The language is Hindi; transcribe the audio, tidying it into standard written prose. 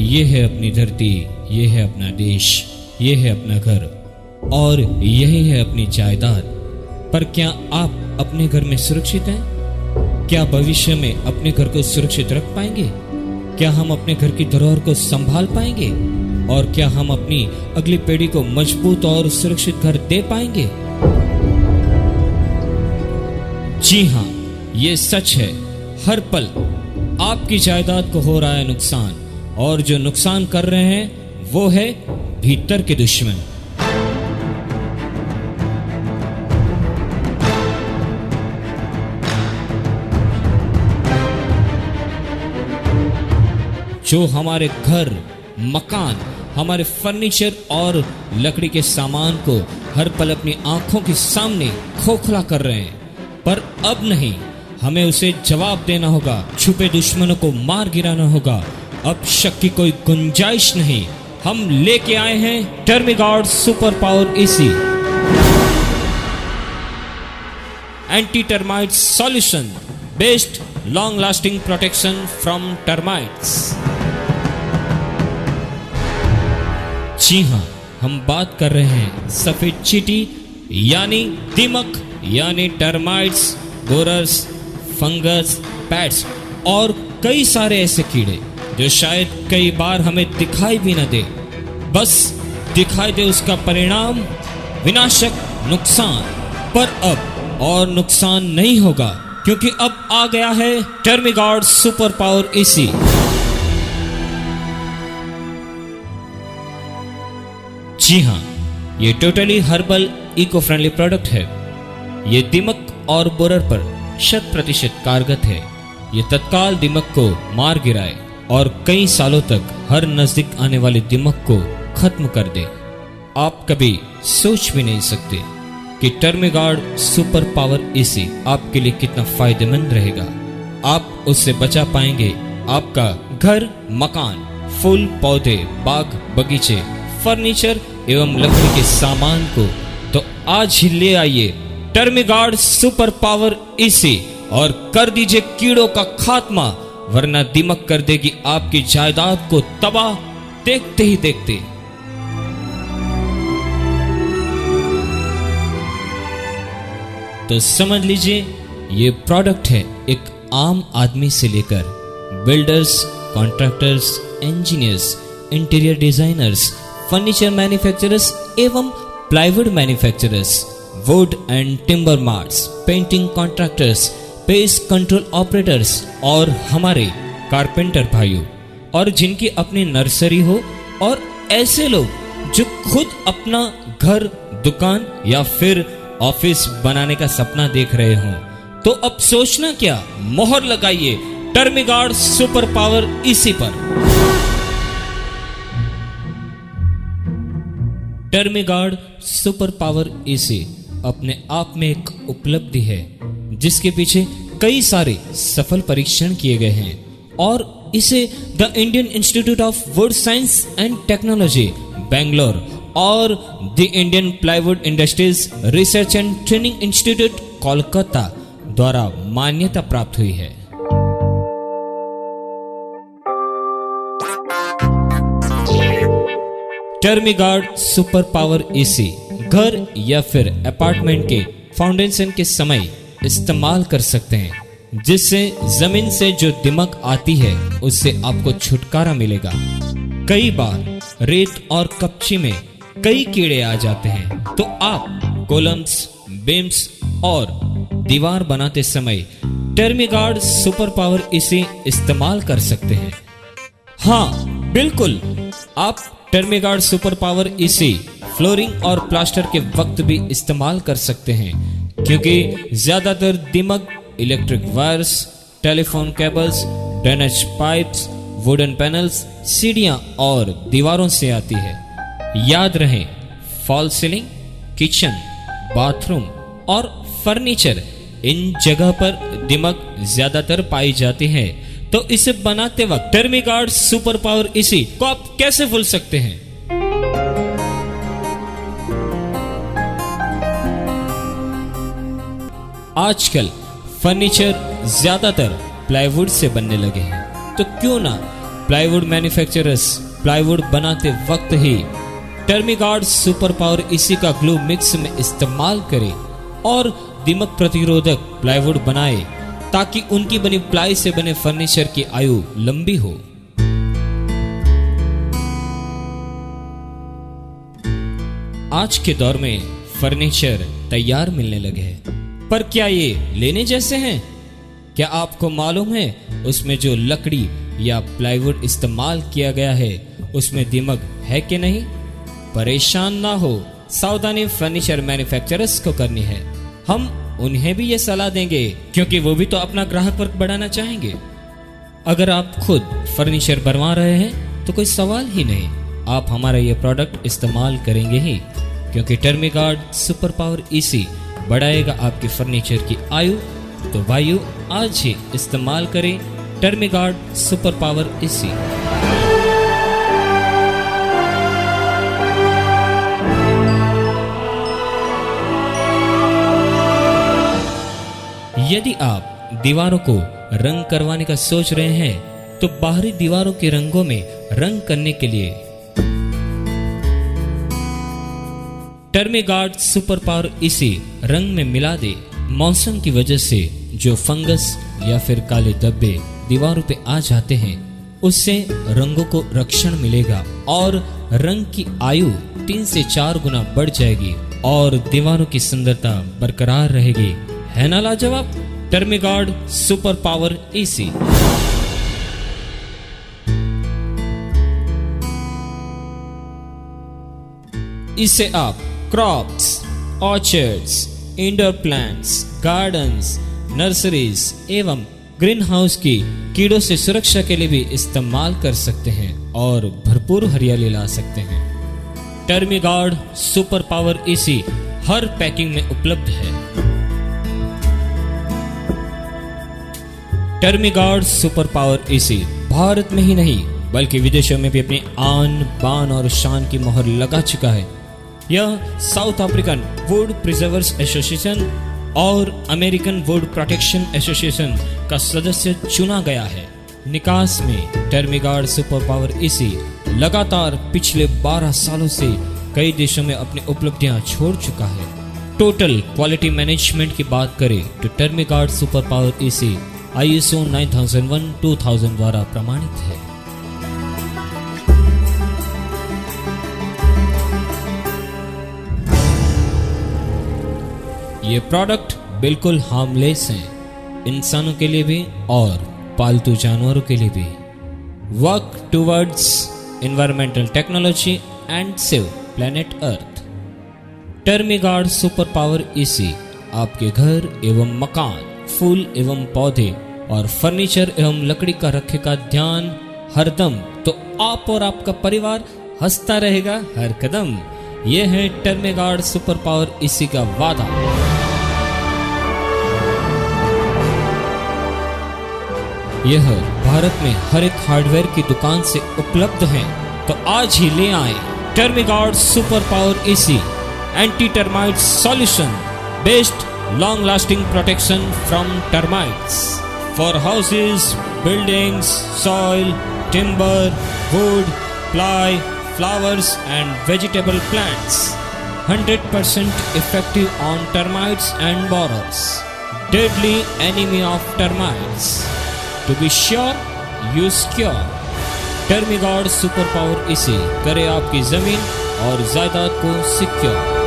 ये है अपनी धरती, ये है अपना देश, ये है अपना घर और यही है अपनी जायदाद। पर क्या आप अपने घर में सुरक्षित हैं? क्या भविष्य में अपने घर को सुरक्षित रख पाएंगे? क्या हम अपने घर की धरोहर को संभाल पाएंगे? और क्या हम अपनी अगली पीढ़ी को मजबूत और सुरक्षित घर दे पाएंगे? जी हाँ, ये सच है। हर पल आपकी जायदाद को हो रहा है नुकसान, और जो नुकसान कर रहे हैं वो है भीतर के दुश्मन। जो हमारे घर, मकान, हमारे फर्नीचर और लकड़ी के सामान को हर पल अपनी आंखों के सामने खोखला कर रहे हैं। पर अब नहीं, हमें उसे जवाब देना होगा, छुपे दुश्मनों को मार गिराना होगा। अब शक की कोई गुंजाइश नहीं। हम लेके आए हैं Termigard super power AC, anti termite solution, best long lasting protection from termites. जी हाँ, हम बात कर रहे हैं सफेद चींटी यानी दीमक यानी टर्माइट्स, बोरर्स, फंगस, पैट्स और कई सारे ऐसे कीड़े जो शायद कई बार हमें दिखाई भी न दे। बस दिखाई दे उसका परिणाम विनाशक नुकसान। पर अब और नुकसान नहीं होगा, क्योंकि अब आ गया है टर्मिगार्ड सुपर पावर एसी। जी हाँ, ये totally herbal eco friendly product है। ये दीमक और बोरर पर 100% कारगर है। ये तत्काल दीमक को मार गिराए और कई सालों तक हर नजदीक आने वाले दीमक को खत्म कर दे। आप कभी सोच भी नहीं सकते कि टर्मिगार्ड सुपर पावर एसी आपके लिए कितना फायदेमंद रहेगा। आप उससे बचा पाएंगे आपका घर, मकान, फूल, पौधे, बाग, बगीचे, फर्नीचर एवं लकड़ी के सामान को। तो आज ही ले आइए टर्मिगार्ड सुपर पावर एसी और कर दीजिए कीड़ों का खात्मा, वरना दीमक कर देगी आपकी जायदाद को तबाह देखते ही देखते। तो समझ लीजिए, ये प्रोडक्ट है एक आम आदमी से लेकर builders, contractors, engineers, interior designers, furniture manufacturers एवं plywood manufacturers, wood and timber marts, painting contractors, pest control operators और हमारे कारपेंटर भाइयों, और जिनकी अपनी नर्सरी हो, और ऐसे लोग जो खुद अपना घर, दुकान या फिर ऑफिस बनाने का सपना देख रहे हों। तो अब सोचना क्या, मोहर लगाइए टर्मिगार्ड सुपर पावर एसी पर। टर्मिगार्ड सुपर पावर एसी अपने आप में एक उपलब्धि है, जिसके पीछे कई सारे सफल परीक्षण किए गए हैं, और इसे the Indian institute of wood science and technology Bangalore और the Indian plywood industries research and training institute Kolkata द्वारा मान्यता प्राप्त हुई है। टर्मिगार्ड सुपर पावर एसी घर या फिर अपार्टमेंट के फाउंडेशन के समय इस्तेमाल कर सकते हैं, जिससे जमीन से जो दीमक आती है उससे आपको छुटकारा मिलेगा। कई बार रेत और कपची में कई कीड़े आ जाते हैं, तो आप कॉलम्स, बीम्स और दीवार बनाते समय टर्मिगार्ड सुपर पावर एसी इस्तेमाल कर सकते हैं। हाँ बिल्कुल, आप टर्मिगार्ड सुपर पावर एसी फ्लोरिंग और प्लास्टर के वक्त भी इस्तेमाल कर सकते हैं, क्योंकि ज्यादातर दीमक electric wires, telephone cables, drainage pipes, wooden panels, सीढ़ियां और दीवारों से आती है। याद रहे, फॉल सीलिंग, किचन, बाथरूम और फर्नीचर, इन जगह पर दीमक ज्यादातर पाई जाती है। तो इसे बनाते वक्त टर्मिगार्ड सुपर पावर एसी को आप कैसे भूल सकते हैं। आजकल फर्नीचर ज्यादातर प्लाईवुड से बनने लगे हैं, तो क्यों ना प्लाईवुड मैन्युफैक्चरर्स प्लाईवुड बनाते वक्त ही टर्मीगार्ड सुपर पावर एसी का ग्लू मिक्स में इस्तेमाल करें और दीमक प्रतिरोधक प्लाईवुड बनाए ताकि उनकी बनी प्लाई से बने फर्नीचर की आयु लंबी हो। आज के दौर में फर्नीचर तैयार मिलने लगे हैं, पर क्या ये लेने जैसे हैं? क्या आपको मालूम है उसमें जो लकड़ी या प्लाईवुड इस्तेमाल किया गया है उसमें दीमक है कि नहीं? परेशान ना हो, सावधानी फर्नीचर मैन्युफैक्चरर्स को करनी है। हम उन्हें भी ये सलाह देंगे क्योंकि वो भी तो अपना ग्राहक वर्ग बढ़ाना चाहेंगे। अगर आप खुद फर्नीचर बनवा रहे हैं तो कोई सवाल ही नहीं, आप हमारा ये प्रोडक्ट इस्तेमाल करेंगे ही, क्योंकि टर्मीगार्ड सुपर पावर एसी बढ़ाएगा आपकी फर्नीचर की आयु। तो वायु आज ही इस्तेमाल करें टर्मीगार्ड सुपर पावर एसी। यदि आप दीवारों को रंग करवाने का सोच रहे हैं तो बाहरी दीवारों के रंगों में रंग करने के लिए टर्मीगार्ड सुपर पावर एसी रंग में मिला दे। मौसम की वजह से जो फंगस या फिर काले धब्बे दीवारों पे आ जाते हैं उससे रंगों को रक्षण मिलेगा और रंग की आयु 3 से 4 गुना बढ़ जाएगी और दीवारों की सुंदरता बरकरार रहेगी। है ना लाजवाब? टर्मीगार्ड सुपर पावर एसी। इससे आप crops, orchards, indoor plants, gardens, nurseries एवं ग्रीन हाउस की कीड़ों से सुरक्षा के लिए भी इस्तेमाल कर सकते हैं और भरपूर हरियाली ला सकते हैं। टर्मीगार्ड सुपर पावर एसी हर पैकिंग में उपलब्ध है। टर्मीगार्ड सुपर पावर एसी भारत में ही नहीं बल्कि विदेशों में भी अपनी आन बान और शान की मोहर लगा चुका है। यह साउथ अफ्रीकन वुड प्रिजर्वर्स एसोसिएशन और अमेरिकन वुड प्रोटेक्शन एसोसिएशन का सदस्य चुना गया है। निकास में टर्मीगार्ड सुपर पावर एसी लगातार पिछले 12 सालों से कई देशों में अपनी उपलब्धियां छोड़ चुका है। टोटल क्वालिटी मैनेजमेंट की बात करें तो टर्मीगार्ड सुपर पावर एसी ISO 9001-2000 द्वारा प्रमाणित है। ये प्रोडक्ट बिल्कुल हार्मलेस हैं, इंसानों के लिए भी और पालतू जानवरों के लिए भी। Work towards environmental technology and save planet earth. Termigard super power AC आपके घर एवं मकान, फूल एवं पौधे और फर्नीचर एवं लकड़ी का रखेगा ध्यान हरदम, तो आप और आपका परिवार हंसता रहेगा हर कदम। यह है टर्मीगार्ड सुपर पावर एसी का वादा। यह भारत में हर एक हार्डवेयर की दुकान से उपलब्ध है, तो आज ही ले आए Termigard super power AC anti termite solution based long lasting protection from termites for houses, buildings, soil, timber, wood, ply, flowers and vegetable plants. 100% effective on termites and borers, deadly enemy of termites. To be sure, use cure. Termigard super power AC करे आपकी जमीन और जायदाद को सिक्योर।